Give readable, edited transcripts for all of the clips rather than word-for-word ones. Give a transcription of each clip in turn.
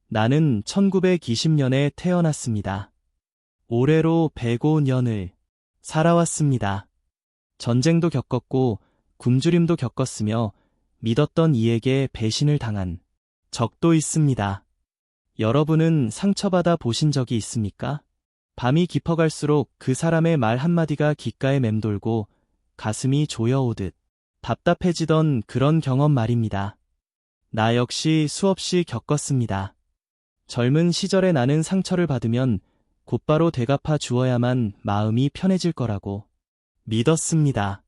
나는 1920년에 태어났습니다. 올해로 105년을 살아왔습니다. 전쟁도 겪었고 굶주림도 겪었으며 믿었던 이에게 배신을 당한 적도 있습니다. 여러분은 상처받아 보신 적이 있습니까? 밤이 깊어갈수록 그 사람의 말 한마디가 귓가에 맴돌고 가슴이 조여오듯 답답해지던 그런 경험 말입니다. 나 역시 수없이 겪었습니다. 젊은 시절에 나는 상처를 받으면 곧바로 되갚아 주어야만 마음이 편해질 거라고 믿었습니다.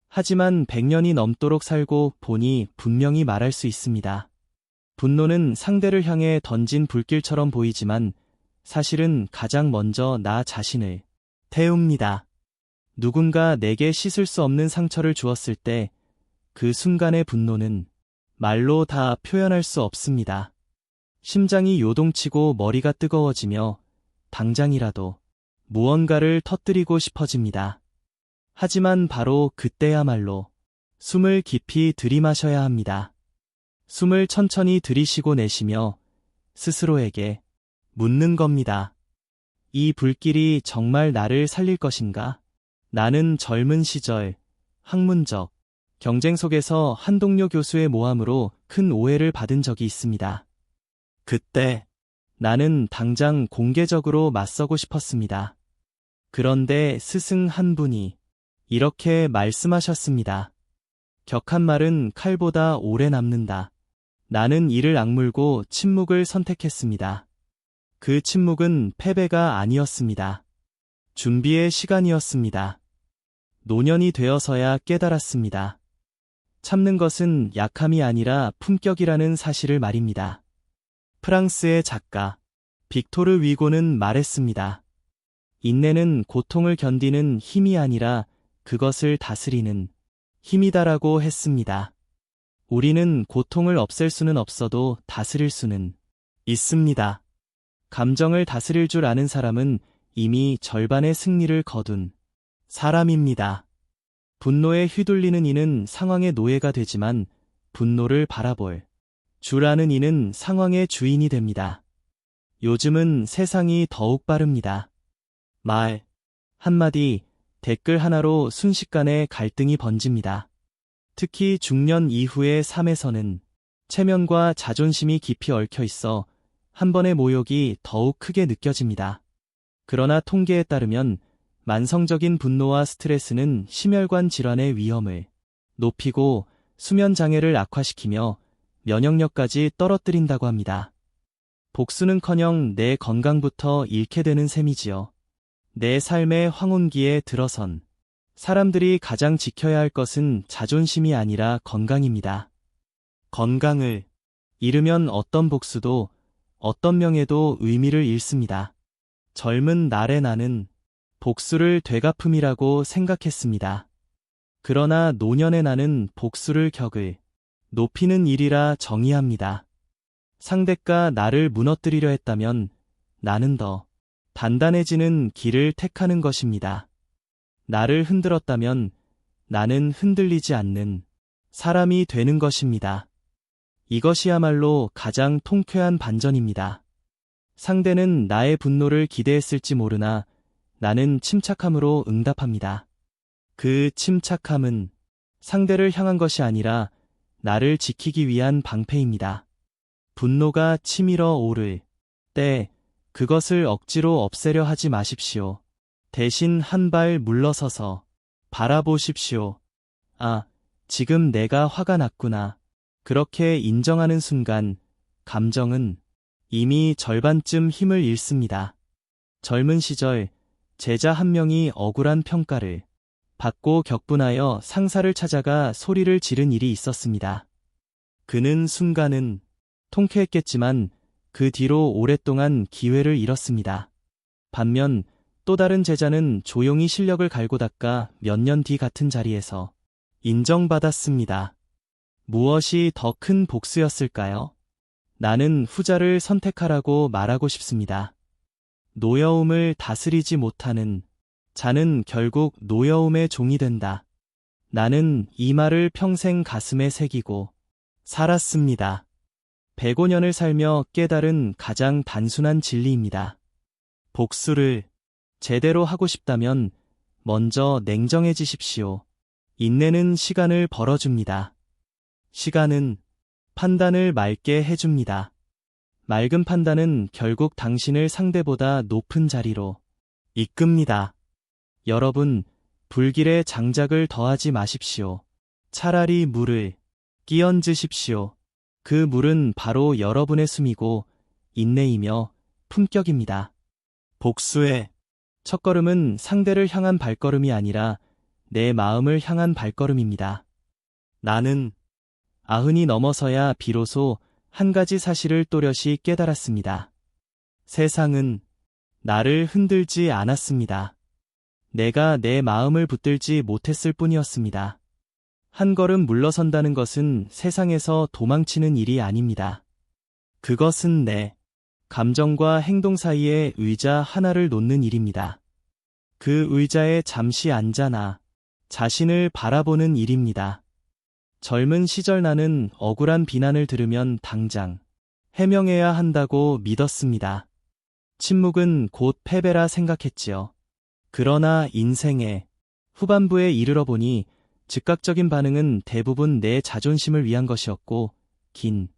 하지만 100년이 넘도록 살고 보니 분명히 말할 수 있습니다. 분노는 상대를 향해 던진 불길처럼 보이지만 사실은 가장 먼저 나 자신을 태웁니다. 누군가 내게 씻을 수 없는 상처를 주었을 때 그 순간의 분노는 말로 다 표현할 수 없습니다. 심장이 요동치고 머리가 뜨거워지며 당장이라도 무언가를 터뜨리고 싶어집니다. 하지만 바로 그때야말로 숨을 깊이 들이마셔야 합니다. 숨을 천천히 들이쉬고 내쉬며 스스로에게 묻는 겁니다. 이 불길이 정말 나를 살릴 것인가? 나는 젊은 시절 학문적 경쟁 속에서 한동료 교수의 모함으로 큰 오해를 받은 적이 있습니다. 그때 나는 당장 공개적으로 맞서고 싶었습니다. 그런데 스승 한 분이 이렇게 말씀하셨습니다. 격한 말은 칼보다 오래 남는다. 나는 이를 악물고 침묵을 선택했습니다. 그 침묵은 패배가 아니었습니다. 준비의 시간이었습니다. 노년이 되어서야 깨달았습니다. 참는 것은 약함이 아니라 품격이라는 사실을 말입니다. 프랑스의 작가 빅토르 위고는 말했습니다. 인내는 고통을 견디는 힘이 아니라 그것을 다스리는 힘이다라고 했습니다. 우리는 고통을 없앨 수는 없어도 다스릴 수는 있습니다. 감정을 다스릴 줄 아는 사람은 이미 절반의 승리를 거둔 사람입니다. 분노에 휘둘리는 이는 상황의 노예가 되지만 분노를 바라볼 줄 아는 이는 상황의 주인이 됩니다. 요즘은 세상이 더욱 빠릅니다. 말 한마디, 댓글 하나로 순식간에 갈등이 번집니다. 특히 중년 이후의 삶에서는 체면과 자존심이 깊이 얽혀 있어 한 번의 모욕이 더욱 크게 느껴집니다. 그러나 통계에 따르면 만성적인 분노와 스트레스는 심혈관 질환의 위험을 높이고 수면 장애를 악화시키며 면역력까지 떨어뜨린다고 합니다. 복수는커녕 내 건강부터 잃게 되는 셈이지요. 내 삶의 황혼기에 들어선 사람들이 가장 지켜야 할 것은 자존심이 아니라 건강입니다. 건강을 잃으면 어떤 복수도 어떤 명예도 의미를 잃습니다. 젊은 날의 나는 복수를 되갚음이라고 생각했습니다. 그러나 노년의 나는 복수를 격을 높이는 일이라 정의합니다. 상대가 나를 무너뜨리려 했다면 나는 더 단단해지는 길을 택하는 것입니다. 나를 흔들었다면 나는 흔들리지 않는 사람이 되는 것입니다. 이것이야말로 가장 통쾌한 반전입니다. 상대는 나의 분노를 기대했을지 모르나 나는 침착함으로 응답합니다. 그 침착함은 상대를 향한 것이 아니라 나를 지키기 위한 방패입니다. 분노가 치밀어 오를 때 그것을 억지로 없애려 하지 마십시오. 대신 한 발 물러서서 바라보십시오. 아, 지금 내가 화가 났구나. 그렇게 인정하는 순간 감정은 이미 절반쯤 힘을 잃습니다. 젊은 시절 제자 한 명이 억울한 평가를 받고 격분하여 상사를 찾아가 소리를 지른 일이 있었습니다. 그는 순간은 통쾌했겠지만 그 뒤로 오랫동안 기회를 잃었습니다. 반면 또 다른 제자는 조용히 실력을 갈고 닦아 몇 년 뒤 같은 자리에서 인정받았습니다. 무엇이 더 큰 복수였을까요? 나는 후자를 선택하라고 말하고 싶습니다. 노여움을 다스리지 못하는 자는 결국 노여움의 종이 된다. 나는 이 말을 평생 가슴에 새기고 살았습니다. 105년을 살며 깨달은 가장 단순한 진리입니다. 복수를 제대로 하고 싶다면 먼저 냉정해지십시오. 인내는 시간을 벌어줍니다. 시간은 판단을 맑게 해줍니다. 맑은 판단은 결국 당신을 상대보다 높은 자리로 이끕니다. 여러분, 불길에 장작을 더하지 마십시오. 차라리 물을 끼얹으십시오. 그 물은 바로 여러분의 숨이고 인내이며 품격입니다. 복수의 첫걸음은 상대를 향한 발걸음이 아니라 내 마음을 향한 발걸음입니다. 나는 90이 넘어서야 비로소 한 가지 사실을 또렷이 깨달았습니다. 세상은 나를 흔들지 않았습니다. 내가 내 마음을 붙들지 못했을 뿐이었습니다. 한 걸음 물러선다는 것은 세상에서 도망치는 일이 아닙니다. 그것은 내 감정과 행동 사이에 의자 하나를 놓는 일입니다. 그 의자에 잠시 앉아 나 자신을 바라보는 일입니다. 젊은 시절 나는 억울한 비난을 들으면 당장 해명해야 한다고 믿었습니다. 침묵은 곧 패배라 생각했지요. 그러나 인생의 후반부에 이르러 보니 즉각적인 반응은 대부분 내 자존심을 위한 것이었고 긴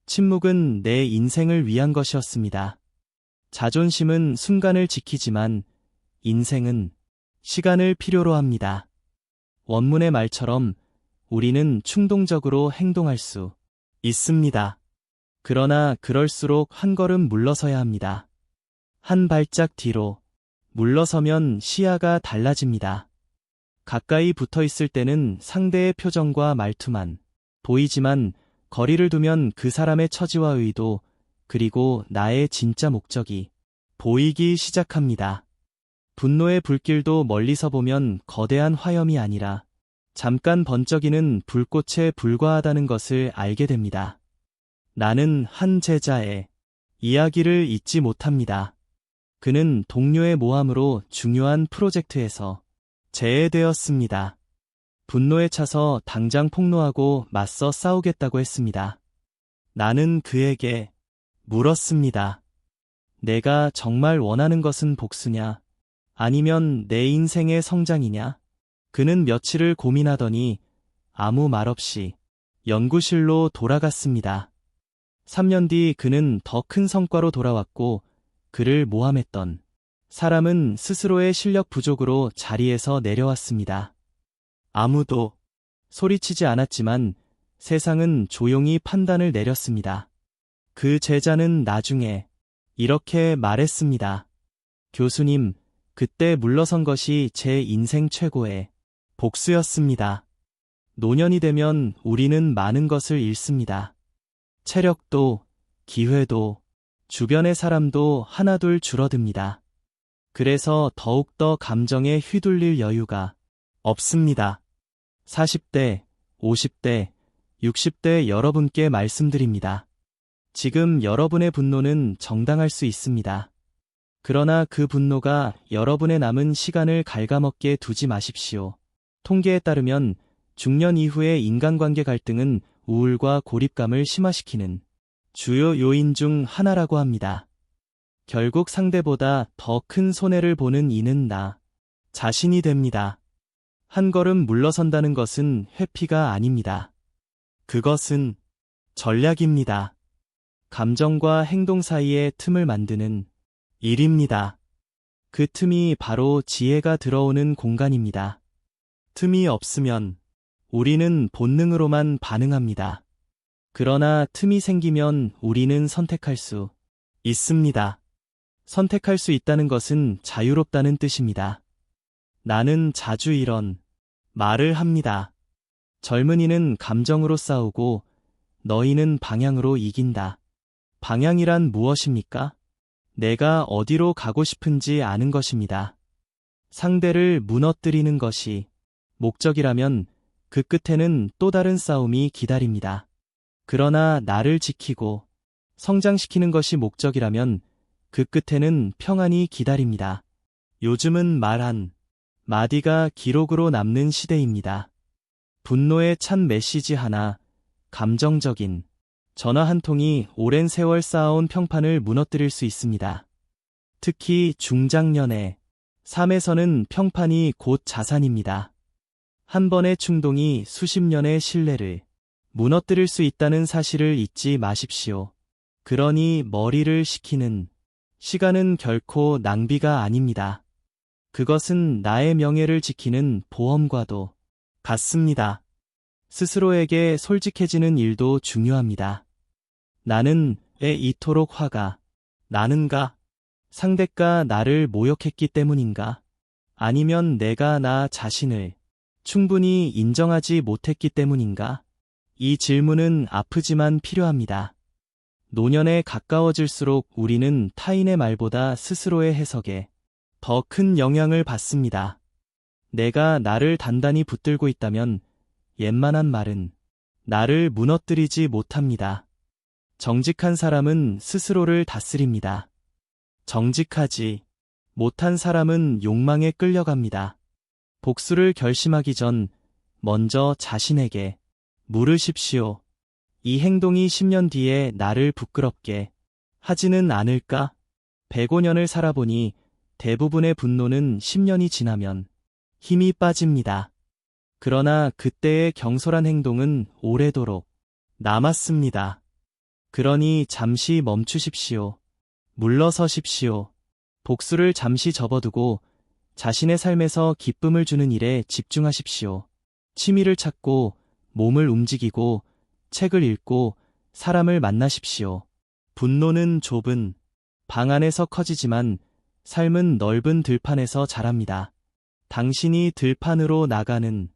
침묵은 내 인생을 위한 것이었습니다. 자존심은 순간을 지키지만 인생은 시간을 필요로 합니다. 원문의 말처럼 우리는 충동적으로 행동할 수 있습니다. 그러나 그럴수록 한 걸음 물러서야 합니다. 한 발짝 뒤로 물러서면 시야가 달라집니다. 가까이 붙어 있을 때는 상대의 표정과 말투만 보이지만 거리를 두면 그 사람의 처지와 의도, 그리고 나의 진짜 목적이 보이기 시작합니다. 분노의 불길도 멀리서 보면 거대한 화염이 아니라 잠깐 번쩍이는 불꽃에 불과하다는 것을 알게 됩니다. 나는 한 제자의 이야기를 잊지 못합니다. 그는 동료의 모함으로 중요한 프로젝트에서 제외되었습니다. 분노에 차서 당장 폭로하고 맞서 싸우겠다고 했습니다. 나는 그에게 물었습니다. 내가 정말 원하는 것은 복수냐? 아니면 내 인생의 성장이냐? 그는 며칠을 고민하더니 아무 말 없이 연구실로 돌아갔습니다. 3년 뒤 그는 더 큰 성과로 돌아왔고 그를 모함했던 사람은 스스로의 실력 부족으로 자리에서 내려왔습니다. 아무도 소리치지 않았지만 세상은 조용히 판단을 내렸습니다. 그 제자는 나중에 이렇게 말했습니다. 교수님, 그때 물러선 것이 제 인생 최고의 복수였습니다. 노년이 되면 우리는 많은 것을 잃습니다. 체력도, 기회도, 주변의 사람도 하나둘 줄어듭니다. 그래서 더욱더 감정에 휘둘릴 여유가 없습니다. 40대, 50대, 60대 여러분께 말씀드립니다. 지금 여러분의 분노는 정당할 수 있습니다. 그러나 그 분노가 여러분의 남은 시간을 갉아먹게 두지 마십시오. 통계에 따르면 중년 이후의 인간관계 갈등은 우울과 고립감을 심화시키는 주요 요인 중 하나라고 합니다. 결국 상대보다 더 큰 손해를 보는 이는 나 자신이 됩니다. 한 걸음 물러선다는 것은 회피가 아닙니다. 그것은 전략입니다. 감정과 행동 사이에 틈을 만드는 일입니다. 그 틈이 바로 지혜가 들어오는 공간입니다. 틈이 없으면 우리는 본능으로만 반응합니다. 그러나 틈이 생기면 우리는 선택할 수 있습니다. 선택할 수 있다는 것은 자유롭다는 뜻입니다. 나는 자주 이런 말을 합니다. 젊은이는 감정으로 싸우고 너희는 방향으로 이긴다. 방향이란 무엇입니까? 내가 어디로 가고 싶은지 아는 것입니다. 상대를 무너뜨리는 것이 목적이라면 그 끝에는 또 다른 싸움이 기다립니다. 그러나 나를 지키고 성장시키는 것이 목적이라면 그 끝에는 평안이 기다립니다. 요즘은 말 한 마디가 기록으로 남는 시대입니다. 분노에 찬 메시지 하나, 감정적인 전화 한 통이 오랜 세월 쌓아온 평판을 무너뜨릴 수 있습니다. 특히 중장년의 삶에서는 평판이 곧 자산입니다. 한 번의 충동이 수십 년의 신뢰를 무너뜨릴 수 있다는 사실을 잊지 마십시오. 그러니 머리를 식히는 시간은 결코 낭비가 아닙니다. 그것은 나의 명예를 지키는 보험과도 같습니다. 스스로에게 솔직해지는 일도 중요합니다. 나는 왜 이토록 화가 나는가? 상대가 나를 모욕했기 때문인가? 아니면 내가 나 자신을 충분히 인정하지 못했기 때문인가? 이 질문은 아프지만 필요합니다. 노년에 가까워질수록 우리는 타인의 말보다 스스로의 해석에 더 큰 영향을 받습니다. 내가 나를 단단히 붙들고 있다면 웬만한 말은 나를 무너뜨리지 못합니다. 정직한 사람은 스스로를 다스립니다. 정직하지 못한 사람은 욕망에 끌려갑니다. 복수를 결심하기 전 먼저 자신에게 물으십시오. 이 행동이 10년 뒤에 나를 부끄럽게 하지는 않을까? 105년을 살아보니 대부분의 분노는 10년이 지나면 힘이 빠집니다. 그러나 그때의 경솔한 행동은 오래도록 남았습니다. 그러니 잠시 멈추십시오. 물러서십시오. 복수를 잠시 접어두고 자신의 삶에서 기쁨을 주는 일에 집중하십시오. 취미를 찾고 몸을 움직이고 책을 읽고 사람을 만나십시오. 분노는 좁은 방 안에서 커지지만 삶은 넓은 들판에서 자랍니다. 당신이 들판으로 나가는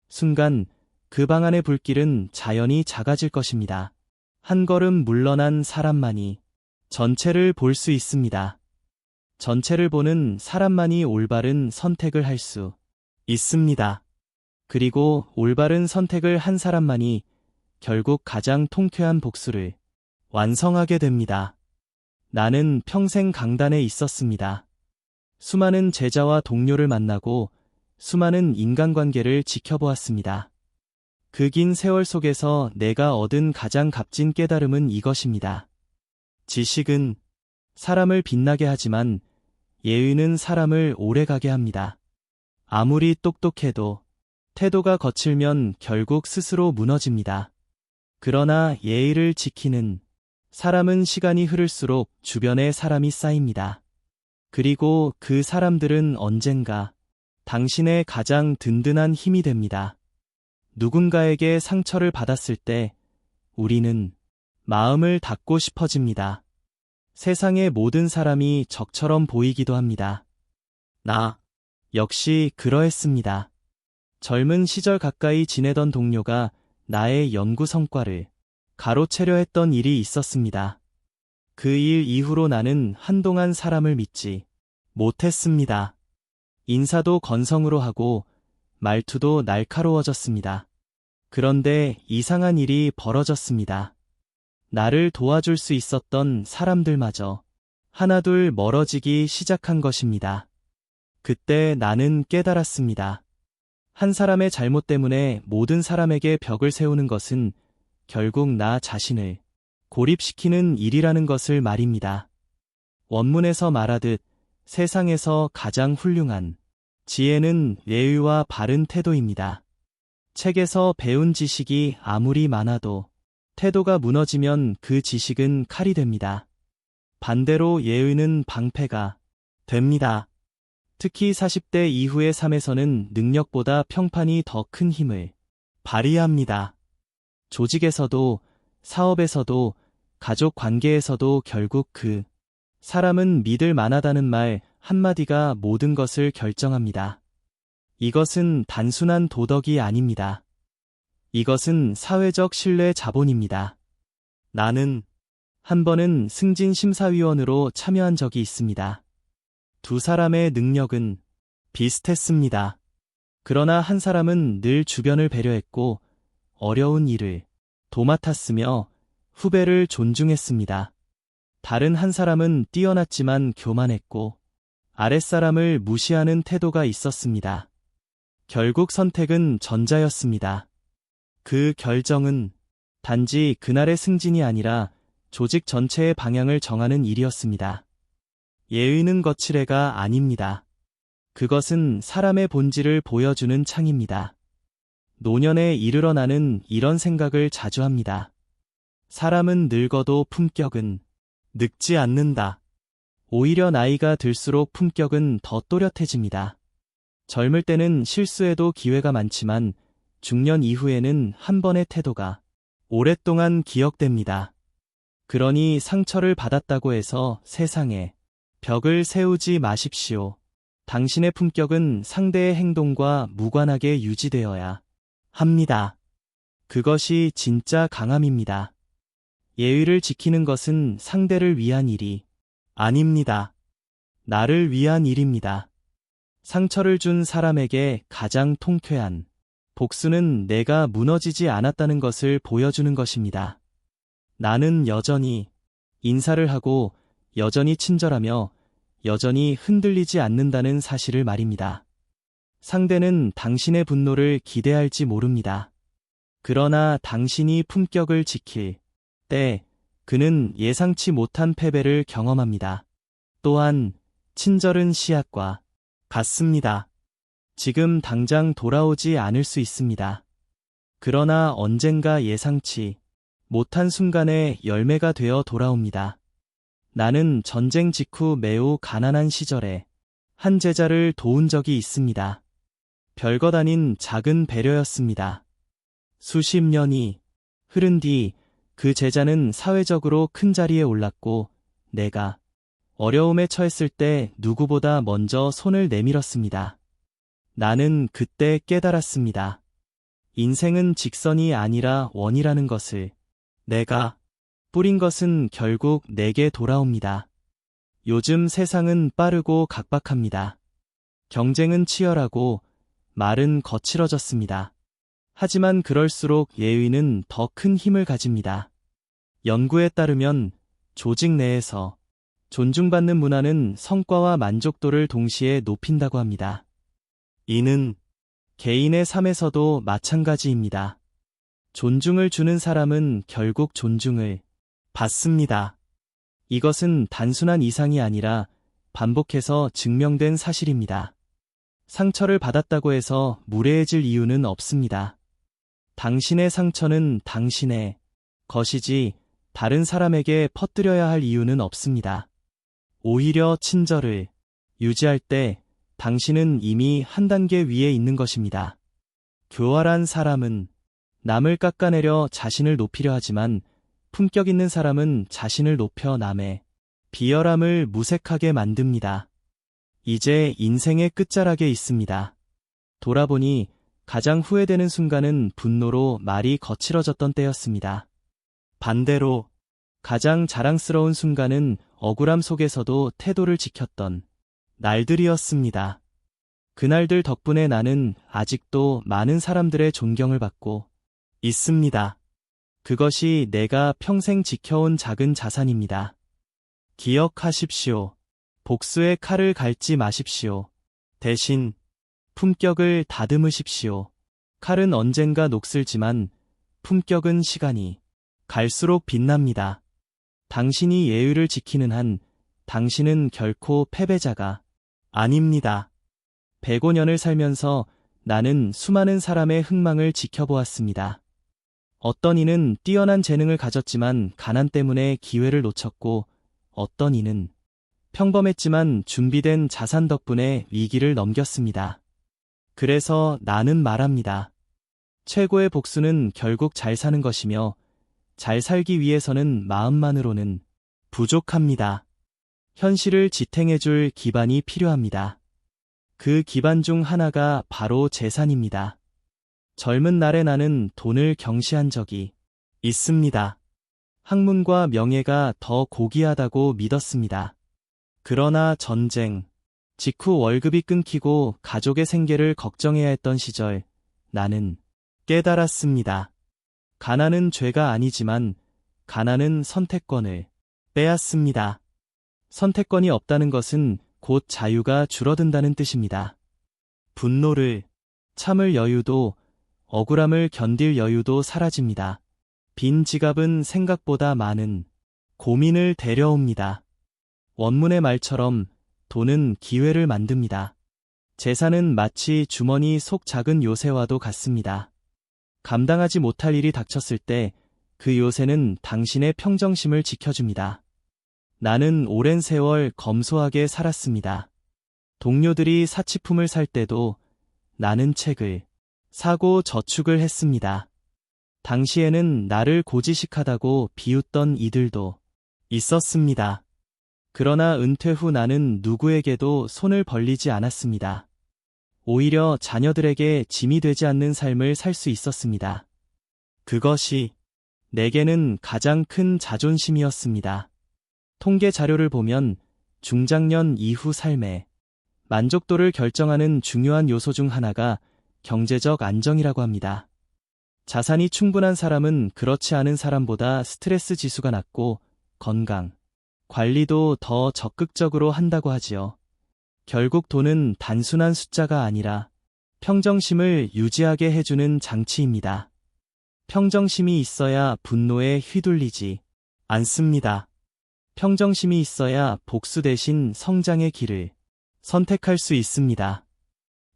순간 그 방 안의 불길은 자연히 작아질 것입니다. 한 걸음 물러난 사람만이 전체를 볼 수 있습니다. 전체를 보는 사람만이 올바른 선택을 할 수 있습니다. 그리고 올바른 선택을 한 사람만이 결국 가장 통쾌한 복수를 완성하게 됩니다. 나는 평생 강단에 있었습니다. 수많은 제자와 동료를 만나고 수많은 인간관계를 지켜보았습니다. 그 긴 세월 속에서 내가 얻은 가장 값진 깨달음은 이것입니다. 지식은 사람을 빛나게 하지만 예의는 사람을 오래가게 합니다. 아무리 똑똑해도 태도가 거칠면 결국 스스로 무너집니다. 그러나 예의를 지키는 사람은 시간이 흐를수록 주변에 사람이 쌓입니다. 그리고 그 사람들은 언젠가 당신의 가장 든든한 힘이 됩니다. 누군가에게 상처를 받았을 때 우리는 마음을 닫고 싶어집니다. 세상의 모든 사람이 적처럼 보이기도 합니다. 나 역시 그러했습니다. 젊은 시절 가까이 지내던 동료가 나의 연구 성과를 가로채려 했던 일이 있었습니다. 그 일 이후로 나는 한동안 사람을 믿지 못했습니다. 인사도 건성으로 하고 말투도 날카로워졌습니다. 그런데 이상한 일이 벌어졌습니다. 나를 도와줄 수 있었던 사람들마저 하나둘 멀어지기 시작한 것입니다. 그때 나는 깨달았습니다. 한 사람의 잘못 때문에 모든 사람에게 벽을 세우는 것은 결국 나 자신을 고립시키는 일이라는 것을 말입니다. 원문에서 말하듯 세상에서 가장 훌륭한 지혜는 예의와 바른 태도입니다. 책에서 배운 지식이 아무리 많아도 태도가 무너지면 그 지식은 칼이 됩니다. 반대로 예의는 방패가 됩니다. 특히 40대 이후의 삶에서는 능력보다 평판이 더 큰 힘을 발휘합니다. 조직에서도, 사업에서도, 가족 관계에서도 결국 그 사람은 믿을 만하다는 말 한마디가 모든 것을 결정합니다. 이것은 단순한 도덕이 아닙니다. 이것은 사회적 신뢰 자본입니다. 나는 한 번은 승진 심사위원으로 참여한 적이 있습니다. 두 사람의 능력은 비슷했습니다. 그러나 한 사람은 늘 주변을 배려했고 어려운 일을 도맡았으며 후배를 존중했습니다. 다른 한 사람은 뛰어났지만 교만했고 아랫사람을 무시하는 태도가 있었습니다. 결국 선택은 전자였습니다. 그 결정은 단지 그날의 승진이 아니라 조직 전체의 방향을 정하는 일이었습니다. 예의는 거칠애가 아닙니다. 그것은 사람의 본질을 보여주는 창입니다. 노년에 이르러 나는 이런 생각을 자주 합니다. 사람은 늙어도 품격은 늙지 않는다. 오히려 나이가 들수록 품격은 더 또렷해집니다. 젊을 때는 실수해도 기회가 많지만 중년 이후에는 한 번의 태도가 오랫동안 기억됩니다. 그러니 상처를 받았다고 해서 세상에 벽을 세우지 마십시오. 당신의 품격은 상대의 행동과 무관하게 유지되어야 합니다. 그것이 진짜 강함입니다. 예의를 지키는 것은 상대를 위한 일이 아닙니다. 나를 위한 일입니다. 상처를 준 사람에게 가장 통쾌한 복수는 내가 무너지지 않았다는 것을 보여주는 것입니다. 나는 여전히 인사를 하고 여전히 친절하며 여전히 흔들리지 않는다는 사실을 말입니다. 상대는 당신의 분노를 기대할지 모릅니다. 그러나 당신이 품격을 지킬 때 그는 예상치 못한 패배를 경험합니다. 또한 친절은 씨앗과 같습니다. 지금 당장 돌아오지 않을 수 있습니다. 그러나 언젠가 예상치 못한 순간에 열매가 되어 돌아옵니다. 나는 전쟁 직후 매우 가난한 시절에 한 제자를 도운 적이 있습니다. 별것 아닌 작은 배려였습니다. 수십 년이 흐른 뒤 그 제자는 사회적으로 큰 자리에 올랐고 내가 어려움에 처했을 때 누구보다 먼저 손을 내밀었습니다. 나는 그때 깨달았습니다. 인생은 직선이 아니라 원이라는 것을. 내가 뿌린 것은 결국 내게 돌아옵니다. 요즘 세상은 빠르고 각박합니다. 경쟁은 치열하고 말은 거칠어졌습니다. 하지만 그럴수록 예의는 더 큰 힘을 가집니다. 연구에 따르면 조직 내에서 존중받는 문화는 성과와 만족도를 동시에 높인다고 합니다. 이는 개인의 삶에서도 마찬가지입니다. 존중을 주는 사람은 결국 존중을 받습니다. 이것은 단순한 이상이 아니라 반복해서 증명된 사실입니다. 상처를 받았다고 해서 무례해질 이유는 없습니다. 당신의 상처는 당신의 것이지 다른 사람에게 퍼뜨려야 할 이유는 없습니다. 오히려 친절을 유지할 때 당신은 이미 한 단계 위에 있는 것입니다. 교활한 사람은 남을 깎아내려 자신을 높이려 하지만 품격 있는 사람은 자신을 높여 남의 비열함을 무색하게 만듭니다. 이제 인생의 끝자락에 있습니다. 돌아보니 가장 후회되는 순간은 분노로 말이 거칠어졌던 때였습니다. 반대로 가장 자랑스러운 순간은 억울함 속에서도 태도를 지켰던 날들이었습니다. 그날들 덕분에 나는 아직도 많은 사람들의 존경을 받고 있습니다. 그것이 내가 평생 지켜온 작은 자산입니다. 기억하십시오. 복수의 칼을 갈지 마십시오. 대신 품격을 다듬으십시오. 칼은 언젠가 녹슬지만 품격은 시간이 갈수록 빛납니다. 당신이 예의를 지키는 한 당신은 결코 패배자가 아닙니다. 105년을 살면서 나는 수많은 사람의 흥망을 지켜보았습니다. 어떤 이는 뛰어난 재능을 가졌지만 가난 때문에 기회를 놓쳤고 어떤 이는 평범했지만 준비된 자산 덕분에 위기를 넘겼습니다. 그래서 나는 말합니다. 최고의 복수는 결국 잘 사는 것이며 잘 살기 위해서는 마음만으로는 부족합니다. 현실을 지탱해줄 기반이 필요합니다. 그 기반 중 하나가 바로 재산입니다. 젊은 날에 나는 돈을 경시한 적이 있습니다. 학문과 명예가 더 고귀하다고 믿었습니다. 그러나 전쟁 직후 월급이 끊기고 가족의 생계를 걱정해야 했던 시절 나는 깨달았습니다. 가난은 죄가 아니지만 가난은 선택권을 빼앗습니다. 선택권이 없다는 것은 곧 자유가 줄어든다는 뜻입니다. 분노를 참을 여유도 억울함을 견딜 여유도 사라집니다. 빈 지갑은 생각보다 많은 고민을 데려옵니다. 원문의 말처럼 돈은 기회를 만듭니다. 재산은 마치 주머니 속 작은 요새와도 같습니다. 감당하지 못할 일이 닥쳤을 때 그 요새는 당신의 평정심을 지켜줍니다. 나는 오랜 세월 검소하게 살았습니다. 동료들이 사치품을 살 때도 나는 책을 사고 저축을 했습니다. 당시에는 나를 고지식하다고 비웃던 이들도 있었습니다. 그러나 은퇴 후 나는 누구에게도 손을 벌리지 않았습니다. 오히려 자녀들에게 짐이 되지 않는 삶을 살 수 있었습니다. 그것이 내게는 가장 큰 자존심이었습니다. 통계 자료를 보면 중장년 이후 삶의 만족도를 결정하는 중요한 요소 중 하나가 경제적 안정이라고 합니다. 자산이 충분한 사람은 그렇지 않은 사람보다 스트레스 지수가 낮고 건강, 관리도 더 적극적으로 한다고 하지요. 결국 돈은 단순한 숫자가 아니라 평정심을 유지하게 해주는 장치입니다. 평정심이 있어야 분노에 휘둘리지 않습니다. 평정심이 있어야 복수 대신 성장의 길을 선택할 수 있습니다.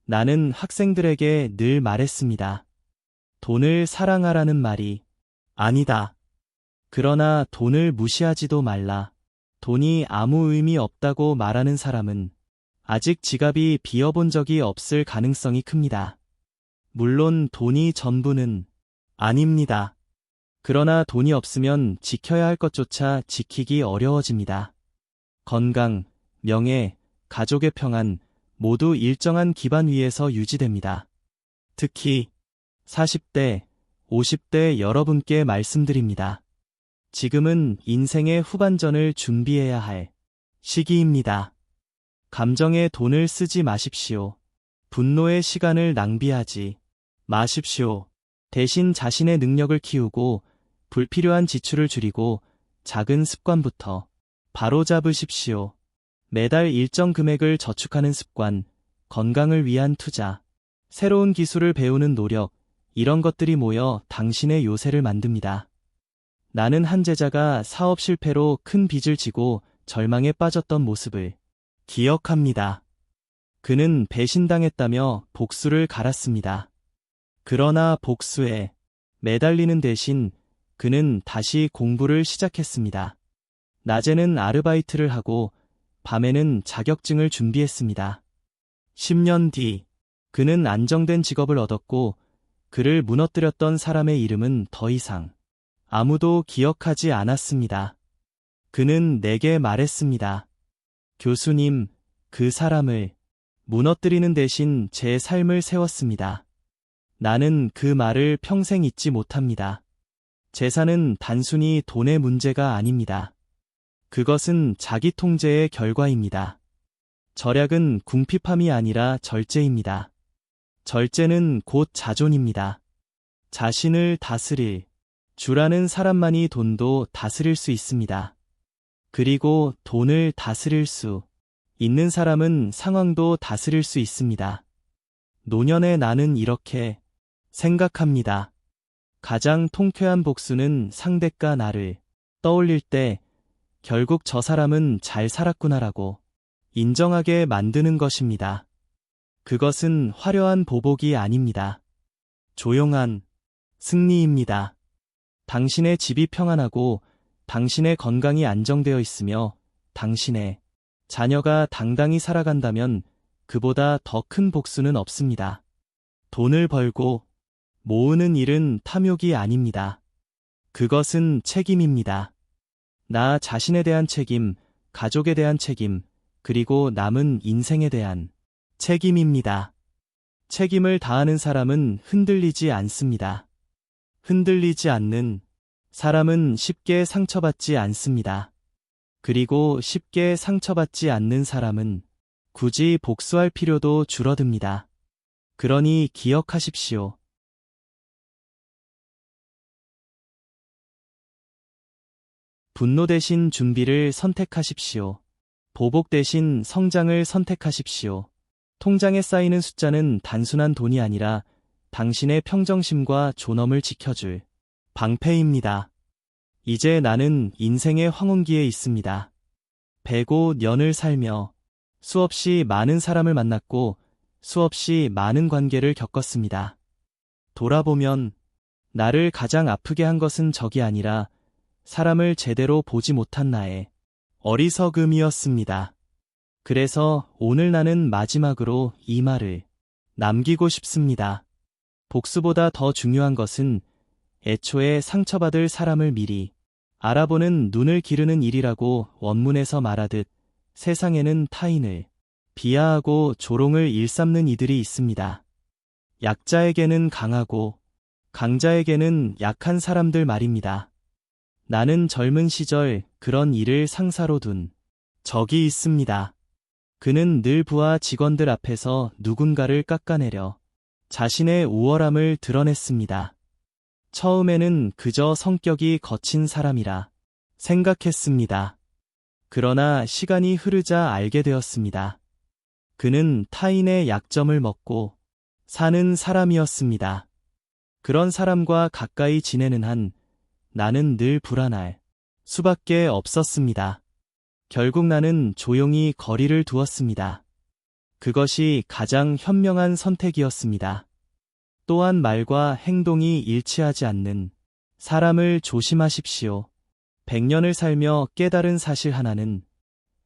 나는 학생들에게 늘 말했습니다. 돈을 사랑하라는 말이 아니다. 그러나 돈을 무시하지도 말라. 돈이 아무 의미 없다고 말하는 사람은 아직 지갑이 비어본 적이 없을 가능성이 큽니다. 물론 돈이 전부는 아닙니다. 그러나 돈이 없으면 지켜야 할 것조차 지키기 어려워집니다. 건강, 명예, 가족의 평안 모두 일정한 기반 위에서 유지됩니다. 특히 40대, 50대 여러분께 말씀드립니다. 지금은 인생의 후반전을 준비해야 할 시기입니다. 감정에 돈을 쓰지 마십시오. 분노의 시간을 낭비하지 마십시오. 대신 자신의 능력을 키우고 불필요한 지출을 줄이고 작은 습관부터 바로잡으십시오. 매달 일정 금액을 저축하는 습관, 건강을 위한 투자, 새로운 기술을 배우는 노력, 이런 것들이 모여 당신의 요새를 만듭니다. 나는 한 제자가 사업 실패로 큰 빚을 지고 절망에 빠졌던 모습을 기억합니다. 그는 배신당했다며 복수를 갈았습니다. 그러나 복수에 매달리는 대신 그는 다시 공부를 시작했습니다. 낮에는 아르바이트를 하고 밤에는 자격증을 준비했습니다. 10년 뒤 그는 안정된 직업을 얻었고 그를 무너뜨렸던 사람의 이름은 더 이상 아무도 기억하지 않았습니다. 그는 내게 말했습니다. 교수님, 그 사람을 무너뜨리는 대신 제 삶을 세웠습니다. 나는 그 말을 평생 잊지 못합니다. 재산은 단순히 돈의 문제가 아닙니다. 그것은 자기 통제의 결과입니다. 절약은 궁핍함이 아니라 절제입니다. 절제는 곧 자존입니다. 자신을 다스릴 주라는 사람만이 돈도 다스릴 수 있습니다. 그리고 돈을 다스릴 수 있는 사람은 상황도 다스릴 수 있습니다. 노년의 나는 이렇게 생각합니다. 가장 통쾌한 복수는 상대가 나를 떠올릴 때 결국 저 사람은 잘 살았구나라고 인정하게 만드는 것입니다. 그것은 화려한 보복이 아닙니다. 조용한 승리입니다. 당신의 집이 평안하고 당신의 건강이 안정되어 있으며 당신의 자녀가 당당히 살아간다면 그보다 더 큰 복수는 없습니다. 돈을 벌고 모으는 일은 탐욕이 아닙니다. 그것은 책임입니다. 나 자신에 대한 책임, 가족에 대한 책임, 그리고 남은 인생에 대한 책임입니다. 책임을 다하는 사람은 흔들리지 않습니다. 흔들리지 않는 사람은 쉽게 상처받지 않습니다. 그리고 쉽게 상처받지 않는 사람은 굳이 복수할 필요도 줄어듭니다. 그러니 기억하십시오. 분노 대신 준비를 선택하십시오. 보복 대신 성장을 선택하십시오. 통장에 쌓이는 숫자는 단순한 돈이 아니라 당신의 평정심과 존엄을 지켜줄 방패입니다. 이제 나는 인생의 황혼기에 있습니다. 105년을 살며 수없이 많은 사람을 만났고 수없이 많은 관계를 겪었습니다. 돌아보면 나를 가장 아프게 한 것은 적이 아니라 사람을 제대로 보지 못한 나의 어리석음이었습니다. 그래서 오늘 나는 마지막으로 이 말을 남기고 싶습니다. 복수보다 더 중요한 것은 애초에 상처받을 사람을 미리 알아보는 눈을 기르는 일이라고 원문에서 말하듯 세상에는 타인을 비하하고 조롱을 일삼는 이들이 있습니다. 약자에게는 강하고 강자에게는 약한 사람들 말입니다. 나는 젊은 시절 그런 일을 상사로 둔 적이 있습니다. 그는 늘 부하 직원들 앞에서 누군가를 깎아내려 자신의 우월함을 드러냈습니다. 처음에는 그저 성격이 거친 사람이라 생각했습니다. 그러나 시간이 흐르자 알게 되었습니다. 그는 타인의 약점을 먹고 사는 사람이었습니다. 그런 사람과 가까이 지내는 한 나는 늘 불안할 수밖에 없었습니다. 결국 나는 조용히 거리를 두었습니다. 그것이 가장 현명한 선택이었습니다. 또한 말과 행동이 일치하지 않는 사람을 조심하십시오. 100년을 살며 깨달은 사실 하나는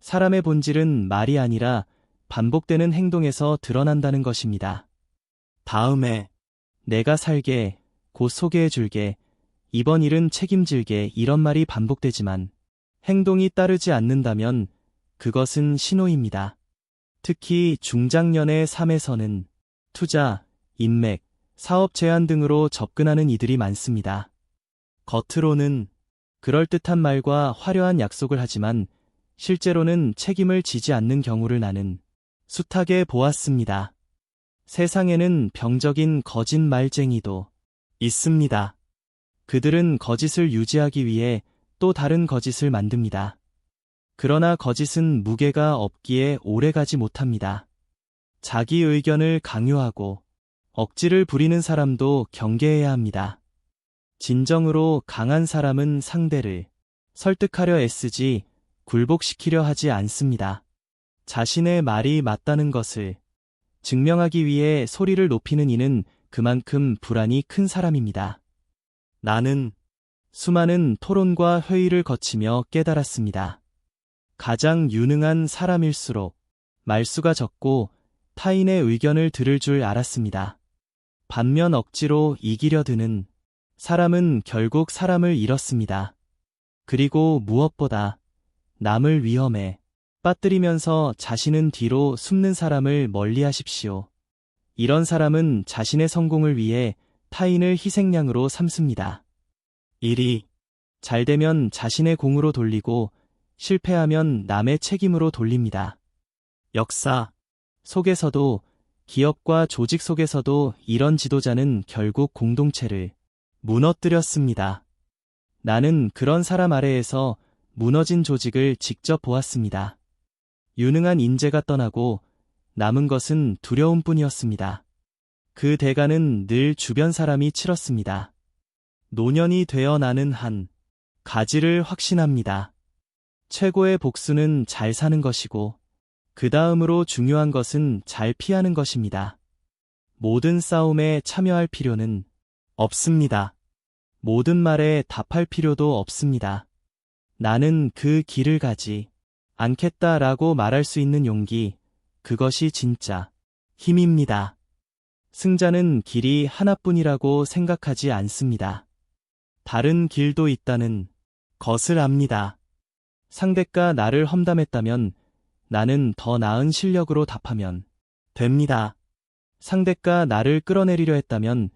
사람의 본질은 말이 아니라 반복되는 행동에서 드러난다는 것입니다. 다음에 내가 살게, 곧 소개해줄게, 이번 일은 책임질게 이런 말이 반복되지만 행동이 따르지 않는다면 그것은 신호입니다. 특히 중장년의 삶에서는 투자, 인맥, 사업 제안 등으로 접근하는 이들이 많습니다. 겉으로는 그럴듯한 말과 화려한 약속을 하지만 실제로는 책임을 지지 않는 경우를 나는 숱하게 보았습니다. 세상에는 병적인 거짓말쟁이도 있습니다. 그들은 거짓을 유지하기 위해 또 다른 거짓을 만듭니다. 그러나 거짓은 무게가 없기에 오래가지 못합니다. 자기 의견을 강요하고 억지를 부리는 사람도 경계해야 합니다. 진정으로 강한 사람은 상대를 설득하려 애쓰지 굴복시키려 하지 않습니다. 자신의 말이 맞다는 것을 증명하기 위해 소리를 높이는 이는 그만큼 불안이 큰 사람입니다. 나는 수많은 토론과 회의를 거치며 깨달았습니다. 가장 유능한 사람일수록 말수가 적고 타인의 의견을 들을 줄 알았습니다. 반면 억지로 이기려 드는 사람은 결국 사람을 잃었습니다. 그리고 무엇보다 남을 위험에 빠뜨리면서 자신은 뒤로 숨는 사람을 멀리하십시오. 이런 사람은 자신의 성공을 위해 타인을 희생양으로 삼습니다. 일이 잘 되면 자신의 공으로 돌리고 실패하면 남의 책임으로 돌립니다. 역사 속에서도 기업과 조직 속에서도 이런 지도자는 결국 공동체를 무너뜨렸습니다. 나는 그런 사람 아래에서 무너진 조직을 직접 보았습니다. 유능한 인재가 떠나고 남은 것은 두려움뿐이었습니다. 그 대가는 늘 주변 사람이 치렀습니다. 노년이 되어 나는 한 가지를 확신합니다. 최고의 복수는 잘 사는 것이고 그 다음으로 중요한 것은 잘 피하는 것입니다. 모든 싸움에 참여할 필요는 없습니다. 모든 말에 답할 필요도 없습니다. 나는 그 길을 가지 않겠다라고 말할 수 있는 용기, 그것이 진짜 힘입니다. 승자는 길이 하나뿐이라고 생각하지 않습니다. 다른 길도 있다는 것을 압니다. 상대가 나를 험담했다면 나는 더 나은 실력으로 답하면 됩니다. 상대가 나를 끌어내리려 했다면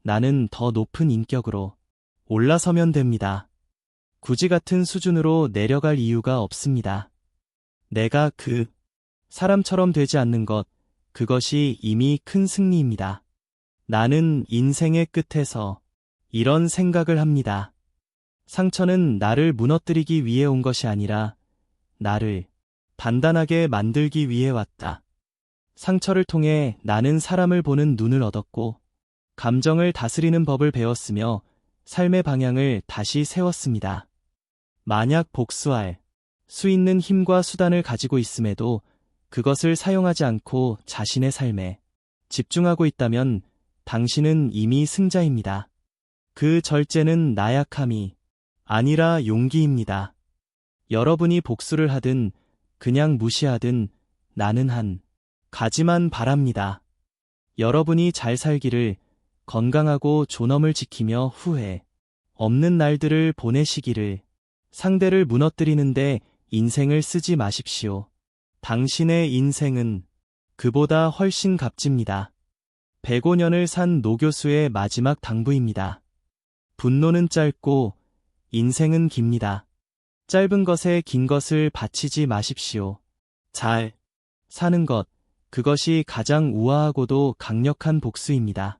나는 더 높은 인격으로 올라서면 됩니다. 굳이 같은 수준으로 내려갈 이유가 없습니다. 내가 그 사람처럼 되지 않는 것, 그것이 이미 큰 승리입니다. 나는 인생의 끝에서 이런 생각을 합니다. 상처는 나를 무너뜨리기 위해 온 것이 아니라 나를 단단하게 만들기 위해 왔다. 상처를 통해 나는 사람을 보는 눈을 얻었고 감정을 다스리는 법을 배웠으며 삶의 방향을 다시 세웠습니다. 만약 복수할 수 있는 힘과 수단을 가지고 있음에도 그것을 사용하지 않고 자신의 삶에 집중하고 있다면 당신은 이미 승자입니다. 그 절제는 나약함이 아니라 용기입니다. 여러분이 복수를 하든 그냥 무시하든 나는 한 가지만 바랍니다. 여러분이 잘 살기를, 건강하고 존엄을 지키며 후회 없는 날들을 보내시기를. 상대를 무너뜨리는데 인생을 쓰지 마십시오. 당신의 인생은 그보다 훨씬 값집니다. 105년을 산 노 교수의 마지막 당부입니다. 분노는 짧고 인생은 깁니다. 짧은 것에 긴 것을 바치지 마십시오. 잘 사는 것, 그것이 가장 우아하고도 강력한 복수입니다.